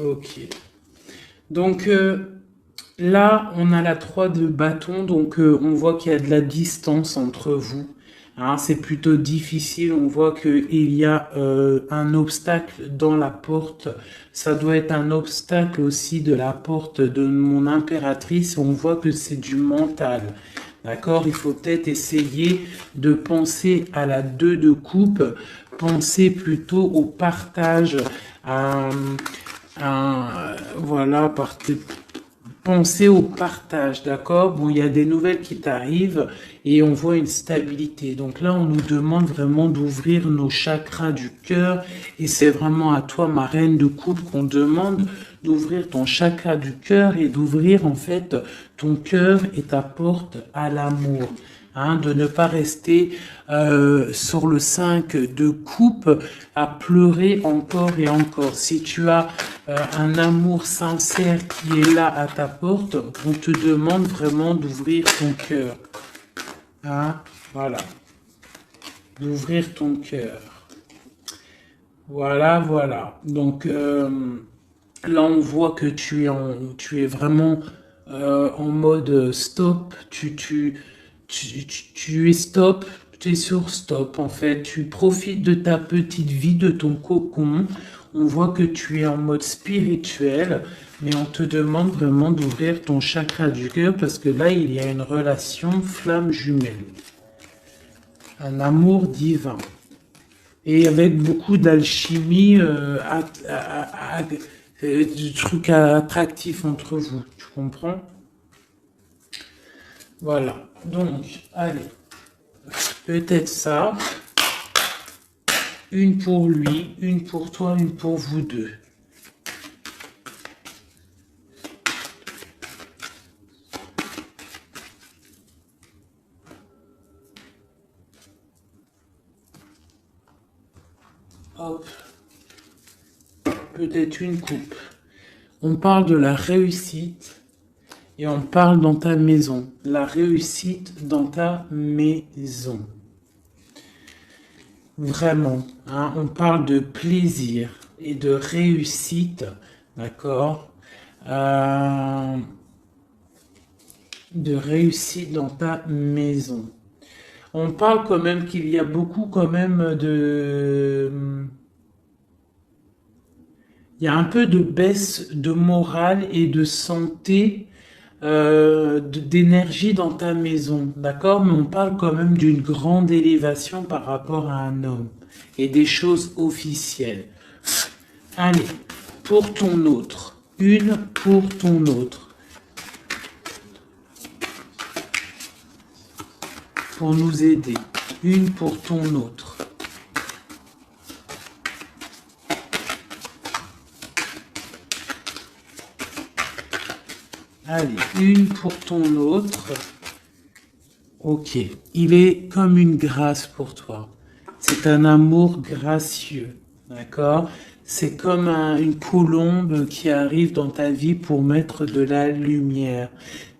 ok. Donc là, on a la 3 de bâton, donc on voit qu'il y a de la distance entre vous. Hein, c'est plutôt difficile, on voit qu'il y a un obstacle dans la porte. Ça doit être un obstacle aussi de la porte de mon impératrice. On voit que c'est du mental. D'accord? Il faut peut-être essayer de penser à la 2 de coupe, penser plutôt au partage, à, voilà, penser au partage, d'accord? Bon, il y a des nouvelles qui t'arrivent et on voit une stabilité. Donc là, on nous demande vraiment d'ouvrir nos chakras du cœur et c'est vraiment à toi, ma reine de coupe, qu'on demande d'ouvrir ton chakra du cœur et d'ouvrir en fait ton cœur et ta porte à l'amour. Hein, de ne pas rester sur le 5 de coupe à pleurer encore et encore. Si tu as un amour sincère qui est là à ta porte, on te demande vraiment d'ouvrir ton cœur. Hein, voilà. d'ouvrir ton cœur. Voilà, voilà. Donc là, on voit que tu es vraiment en mode stop. Tu es stop. Tu es sur stop en fait. Tu profites de ta petite vie, de ton cocon. On voit que tu es en mode spirituel, mais on te demande vraiment d'ouvrir ton chakra du cœur parce que là, il y a une relation flamme jumelle. Un amour divin. Et avec beaucoup d'alchimie, de trucs attractifs entre vous. Tu comprends? Voilà. Donc, allez. Peut-être ça. Une pour lui, une pour toi, une pour vous deux. Hop. Peut-être une coupe. On parle de la réussite et on parle dans ta maison. La réussite dans ta maison. Vraiment, hein, on parle de plaisir et de réussite, d'accord? De réussite dans ta maison. On parle quand même qu'il y a beaucoup quand même de... Il y a un peu de baisse de morale et de santé, d'énergie dans ta maison, d'accord? Mais on parle quand même d'une grande élévation par rapport à un homme et des choses officielles. Allez, pour ton autre. Une pour ton autre. Pour nous aider. Une pour ton autre. Allez, une pour ton autre. Ok, il est comme une grâce pour toi. C'est un amour gracieux, d'accord? C'est comme une colombe qui arrive dans ta vie pour mettre de la lumière.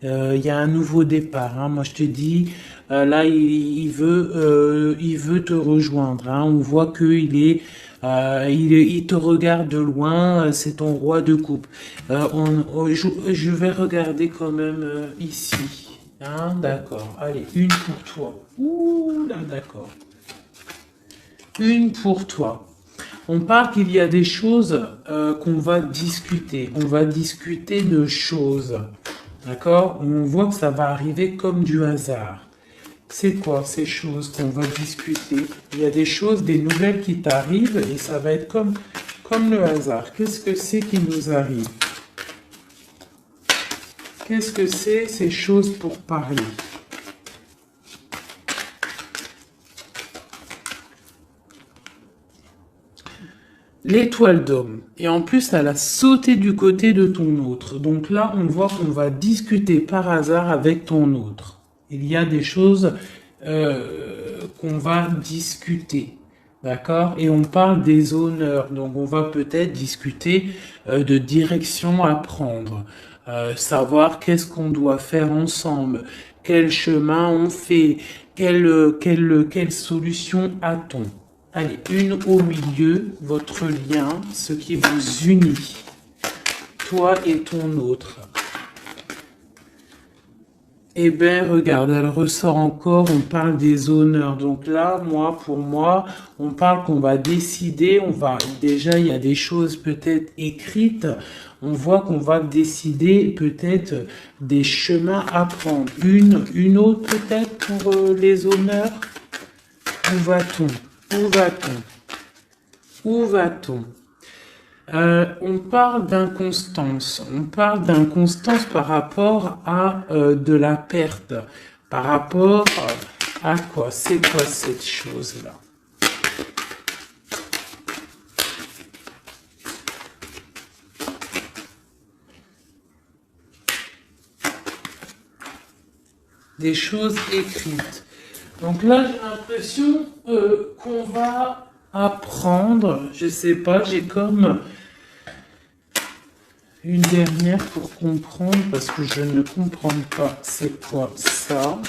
Il y a un nouveau départ, hein. Moi, je te dis, là, il veut te rejoindre, hein. On voit qu'il est... il te regarde de loin, c'est ton roi de coupe. Je vais regarder quand même ici. Hein, d'accord. Allez, une pour toi. Ouh là, d'accord. Une pour toi. On parle qu'il y a des choses qu'on va discuter. On va discuter de choses. D'accord? On voit que ça va arriver comme du hasard. C'est quoi ces choses qu'on va discuter? Il y a des choses, des nouvelles qui t'arrivent et ça va être comme le hasard. Qu'est-ce que c'est qui nous arrive? Qu'est-ce que c'est ces choses pour parler? L'étoile d'homme. Et en plus, elle a sauté du côté de ton autre. Donc là, on voit qu'on va discuter par hasard avec ton autre. Il y a des choses qu'on va discuter. D'accord? Et on parle des honneurs. Donc on va peut-être discuter de direction à prendre. Savoir qu'est-ce qu'on doit faire ensemble. Quel chemin on fait. Quelle solution a-t-on? Allez, une au milieu, votre lien, ce qui vous unit, toi et ton autre. Eh bien, regarde, elle ressort encore, on parle des honneurs. Donc là, pour moi, on parle qu'on va décider, déjà, il y a des choses peut-être écrites, on voit qu'on va décider peut-être des chemins à prendre. Une autre peut-être pour les honneurs. Où va-t-on? Où va-t-on? Où va-t-on? On parle d'inconstance. On parle d'inconstance par rapport à de la perte. Par rapport à quoi? C'est quoi cette chose-là? Des choses écrites. Donc là, j'ai l'impression qu'on va apprendre, je sais pas, j'ai comme une dernière pour comprendre, parce que je ne comprends pas c'est quoi ça,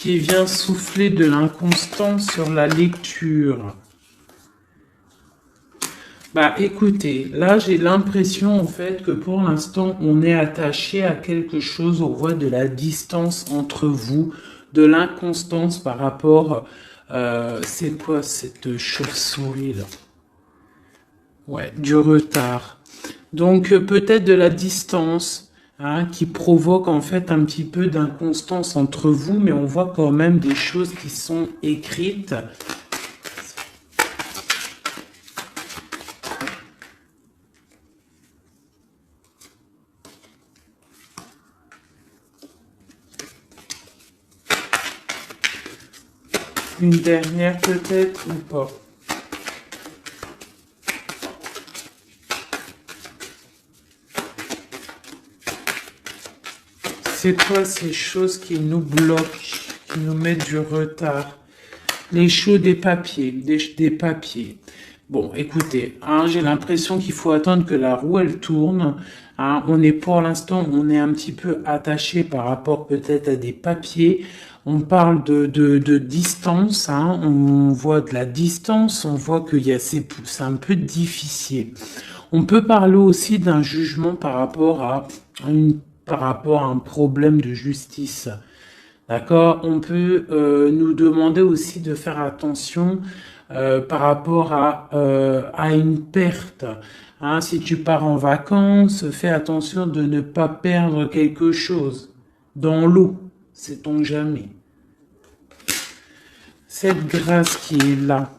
qui vient souffler de l'inconstance sur la lecture. Bah écoutez, là j'ai l'impression en fait que pour l'instant on est attaché à quelque chose, on voit de la distance entre vous, de l'inconstance par rapport, c'est quoi cette chauve-souris là? Ouais, du retard. Donc peut-être de la distance hein, qui provoque en fait un petit peu d'inconstance entre vous, mais on voit quand même des choses qui sont écrites. Une dernière peut-être ou pas? C'est quoi ces choses qui nous bloquent, qui nous mettent du retard? Les choses des papiers, des papiers. Bon, écoutez, hein, j'ai l'impression qu'il faut attendre que la roue elle tourne. Hein, on est pour l'instant, on est un petit peu attaché par rapport peut-être à des papiers. On parle de distance, hein, on voit de la distance, on voit qu'il y a c'est un peu difficile. On peut parler aussi d'un jugement par rapport à un problème de justice. D'accord? On peut nous demander aussi de faire attention par rapport à une perte. Hein, si tu pars en vacances, fais attention de ne pas perdre quelque chose dans l'eau. Sait-on jamais. Cette grâce qui est là.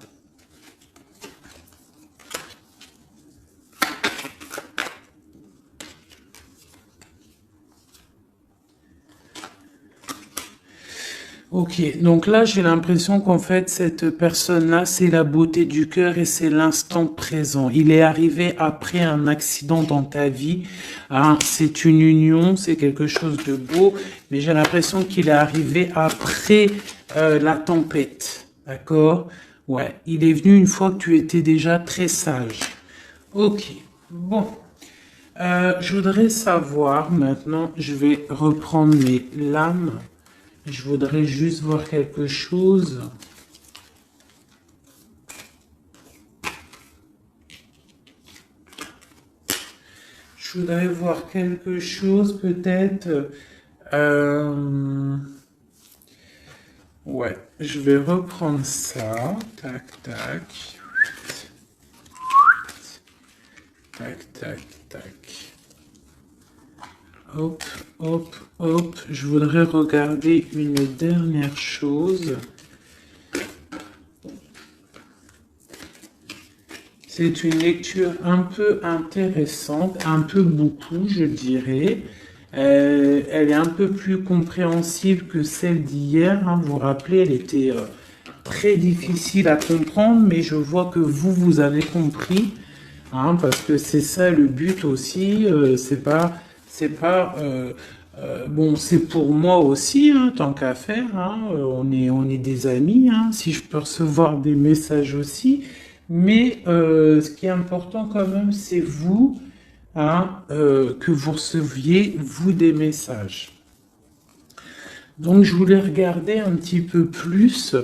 Ok, donc là j'ai l'impression qu'en fait cette personne-là c'est la beauté du cœur et c'est l'instant présent. Il est arrivé après un accident dans ta vie, hein, c'est une union, c'est quelque chose de beau, mais j'ai l'impression qu'il est arrivé après la tempête, d'accord? Ouais, il est venu une fois que tu étais déjà très sage. Ok, bon. Je voudrais savoir maintenant, je vais reprendre mes lames. Je voudrais juste voir quelque chose. Je voudrais voir quelque chose peut-être. Ouais, je vais reprendre ça. Tac, tac. Tac, tac, tac. Hop, hop, hop. Je voudrais regarder une dernière chose. C'est une lecture un peu intéressante, un peu beaucoup, je dirais. Elle est un peu plus compréhensible que celle d'hier. Hein. Vous vous rappelez, elle était très difficile à comprendre, mais je vois que vous avez compris. Hein, parce que c'est ça le but aussi. Bon, c'est pour moi aussi, hein, tant qu'à faire. Hein, on est des amis. Hein, si je peux recevoir des messages aussi. Mais ce qui est important quand même, c'est vous, hein, que vous receviez, vous, des messages. Donc, je voulais regarder un petit peu plus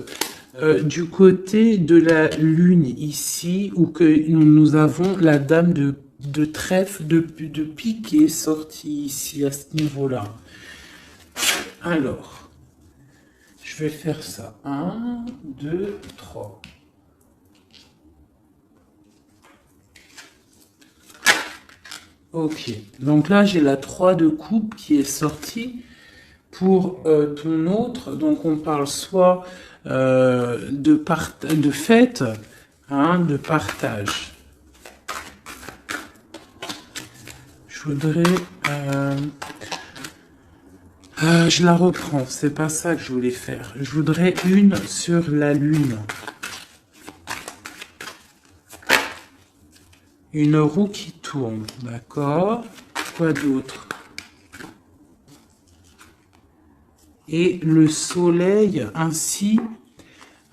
du côté de la lune ici, où que nous avons la dame de trèfle, de pique qui est sortie ici, à ce niveau-là. Alors, je vais faire ça. 1, 2, 3. Ok, donc là j'ai la 3 de coupe qui est sortie pour ton autre. Donc on parle soit de fête, hein, de partage. Je voudrais... je la reprends, c'est pas ça que je voulais faire. Je voudrais une sur la lune. Une roue qui tourne, d'accord? Quoi d'autre? Et le soleil ainsi.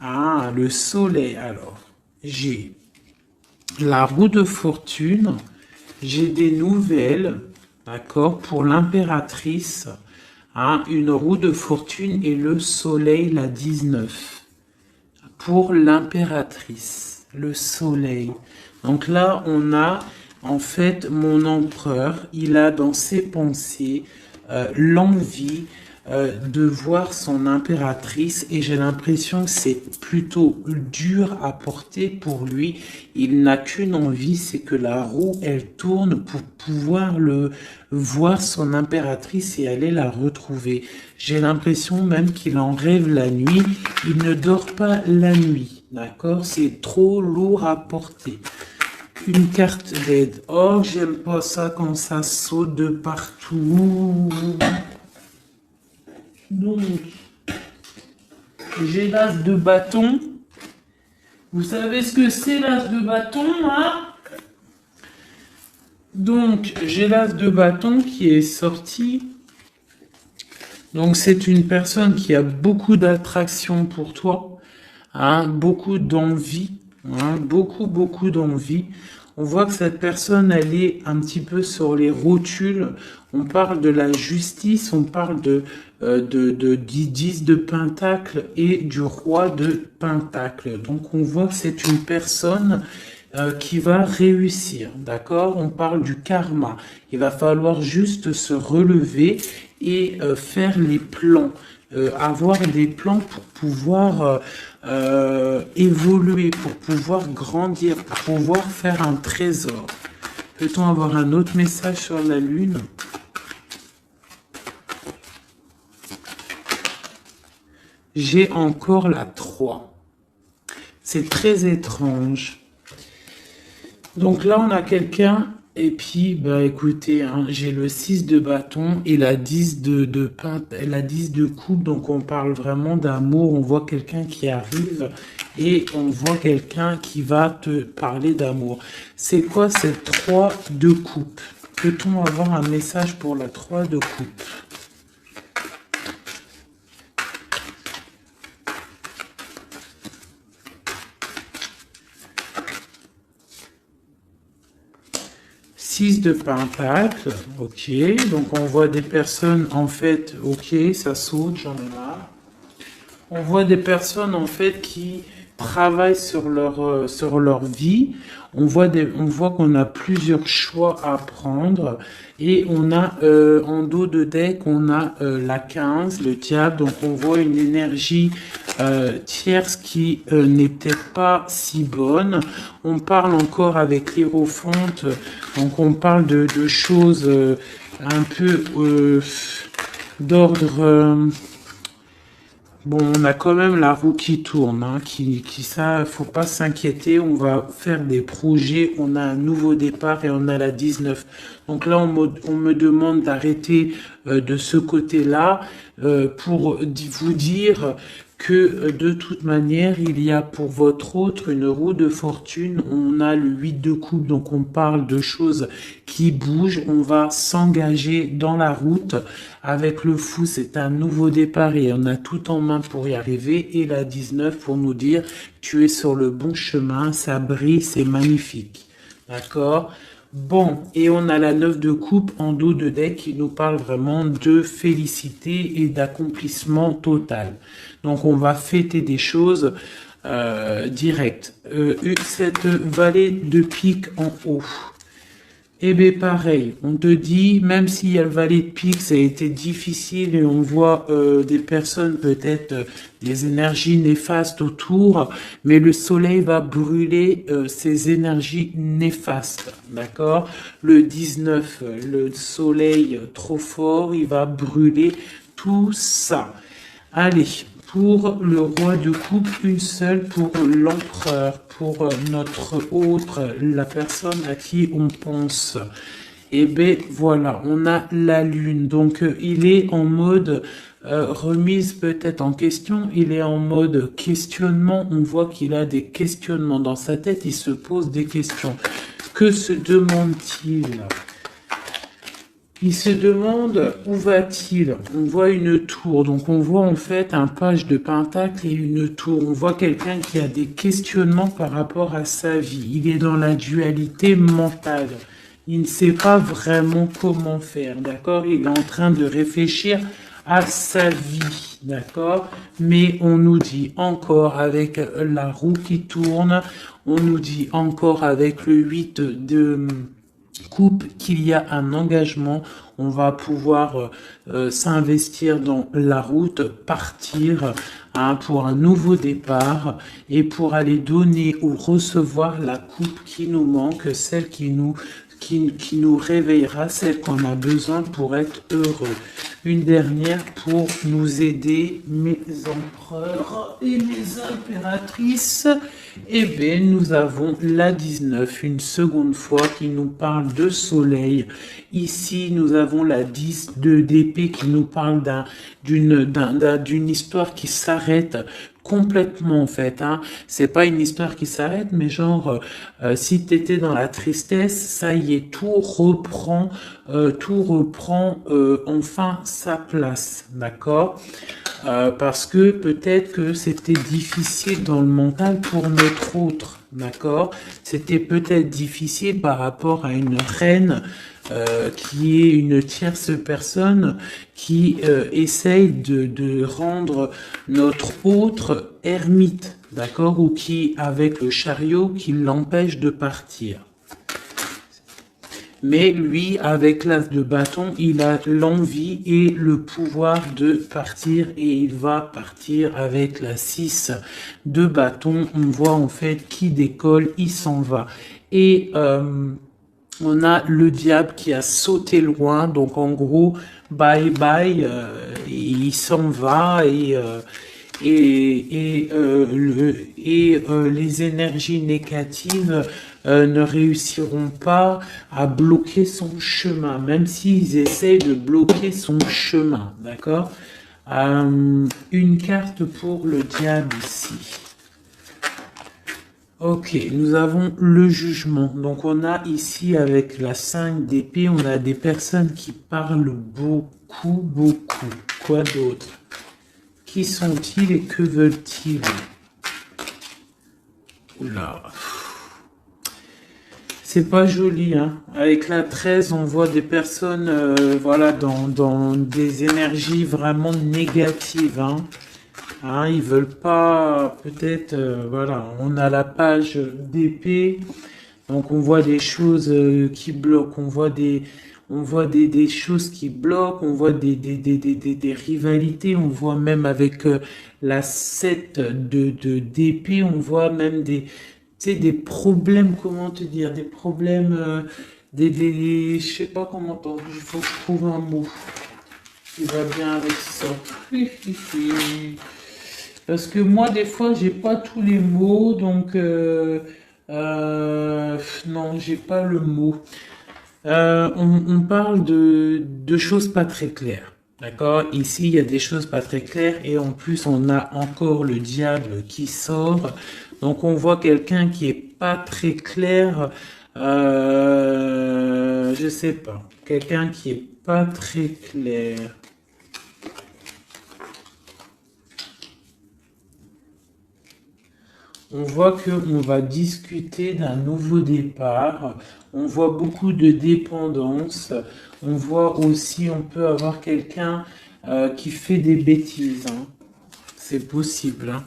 Ah, le soleil. Alors, j'ai la roue de fortune. J'ai des nouvelles, d'accord, pour l'impératrice. Hein, une roue de fortune et le soleil, la 19. Pour l'impératrice, le soleil. Donc là, on a en fait mon empereur. Il a dans ses pensées l'envie de voir son impératrice et j'ai l'impression que c'est plutôt dur à porter pour lui. Il n'a qu'une envie, c'est que la roue, elle tourne pour pouvoir voir son impératrice et aller la retrouver. J'ai l'impression même qu'il en rêve la nuit. Il ne dort pas la nuit, d'accord? C'est trop lourd à porter. Une carte d'aide. Oh, j'aime pas ça quand ça saute de partout. Donc, j'ai l'as de bâton. Vous savez ce que c'est l'as de bâton, hein? Donc, j'ai l'as de bâton qui est sorti. Donc, c'est une personne qui a beaucoup d'attraction pour toi, hein, beaucoup d'envie, hein, beaucoup d'envie. On voit que cette personne, elle est un petit peu sur les rotules. On parle de la justice, on parle du 10 de Pentacle et du roi de Pentacle. Donc, on voit que c'est une personne qui va réussir, d'accord? On parle du karma. Il va falloir juste se relever et faire les plans. Avoir des plans pour pouvoir évoluer, pour pouvoir grandir, pour pouvoir faire un trésor. Peut-on avoir un autre message sur la lune? J'ai encore la 3. C'est très étrange. Donc là, on a quelqu'un, et puis, bah écoutez, hein, j'ai le 6 de bâton et la 10 la 10 de coupe, donc on parle vraiment d'amour, on voit quelqu'un qui arrive et on voit quelqu'un qui va te parler d'amour. C'est quoi cette 3 de coupe? Peut-on avoir un message pour la 3 de coupe? De Pentacle, ok, donc on voit des personnes en fait, ok, ça saute, j'en ai marre. On voit des personnes en fait qui travaillent sur leur vie. On voit qu'on a plusieurs choix à prendre et on a en dos de deck on a la 15, le diable, donc on voit une énergie tierce qui n'est peut-être pas si bonne. On parle encore avec l'Hiérophante, donc on parle de choses un peu d'ordre. Bon, on a quand même la roue qui tourne, hein, ça, faut pas s'inquiéter, on va faire des projets, on a un nouveau départ et on a la 19. Donc là, on me demande d'arrêter de ce côté-là pour vous dire que de toute manière, il y a pour votre autre une roue de fortune, on a le 8 de coupe, donc on parle de choses qui bougent, on va s'engager dans la route. Avec le fou, c'est un nouveau départ et on a tout en main pour y arriver. Et la 19 pour nous dire, tu es sur le bon chemin, ça brille, c'est magnifique. D'accord? Bon, et on a la 9 de coupe en dos de deck qui nous parle vraiment de félicité et d'accomplissement total. Donc on va fêter des choses directes. Cette vallée de pique en haut. Eh bien pareil, on te dit, même s'il y a le valet de pique, ça a été difficile et on voit des personnes peut-être des énergies néfastes autour, mais le soleil va brûler ces énergies néfastes, d'accord? Le 19, le soleil trop fort, il va brûler tout ça. Allez, pour le roi de coupe, une seule pour l'empereur, pour notre autre, la personne à qui on pense. Et bien voilà, on a la lune. Donc il est en mode remise peut-être en question, il est en mode questionnement. On voit qu'il a des questionnements dans sa tête, il se pose des questions. Que se demande-t-il ? Il se demande où va-t-il. On voit une tour, donc on voit en fait un page de pentacle et une tour. On voit quelqu'un qui a des questionnements par rapport à sa vie. Il est dans la dualité mentale. Il ne sait pas vraiment comment faire, d'accord? Il est en train de réfléchir à sa vie, d'accord? Mais on nous dit encore avec la roue qui tourne, on nous dit encore avec le 8 de coupe qu'il y a un engagement, on va pouvoir s'investir dans la route, partir pour un nouveau départ et pour aller donner ou recevoir la coupe qui nous manque, celle qui nous réveillera, celle qu'on a besoin pour être heureux. Une dernière pour nous aider, mes empereurs et mes impératrices. Eh bien, nous avons la 19, une seconde fois, qui nous parle de soleil. Ici, nous avons la 10 d'épée qui nous parle d'une histoire qui s'arrête complètement en fait, hein. C'est pas une histoire qui s'arrête, mais genre si t'étais dans la tristesse, ça y est, tout reprend enfin sa place, d'accord? Parce que peut-être que c'était difficile dans le mental pour notre autre, d'accord? C'était peut-être difficile par rapport à une reine qui est une tierce personne qui essaye de rendre notre autre ermite, d'accord? Ou qui, avec le chariot, qui l'empêche de partir. Mais lui, avec l'as de bâton, il a l'envie et le pouvoir de partir et il va partir avec la 6 de bâton. On voit en fait qui décolle, il s'en va. Et on a le diable qui a sauté loin, donc en gros, bye bye, il s'en va les énergies négatives ne réussiront pas à bloquer son chemin, même s'ils essayent de bloquer son chemin, d'accord? Une carte pour le diable ici. Ok, nous avons le jugement. Donc on a ici avec la 5 d'épée, on a des personnes qui parlent beaucoup. Quoi d'autre? Qui sont-ils et que veulent-ils? Oula. C'est pas joli, hein. Avec la 13, on voit des personnes, voilà, dans des énergies vraiment négatives, hein. Hein, ils veulent pas, peut-être, voilà, on a la page d'épée, donc on voit des choses qui bloquent, on voit des choses qui bloquent, on voit des rivalités, on voit même avec la 7 d'épée, on voit même tu sais, des problèmes, comment te dire, des problèmes, je sais pas comment il faut que je trouve un mot qui va bien avec ça. Parce que moi, des fois, j'ai pas tous les mots, donc non, j'ai pas le mot. On parle de choses pas très claires, d'accord? Ici, il y a des choses pas très claires et en plus, on a encore le diable qui sort. Donc, on voit quelqu'un qui est pas très clair. Je sais pas. Quelqu'un qui est pas très clair. On voit qu'on va discuter d'un nouveau départ. On voit beaucoup de dépendance. On voit aussi, on peut avoir quelqu'un qui fait des bêtises, hein. C'est possible, hein.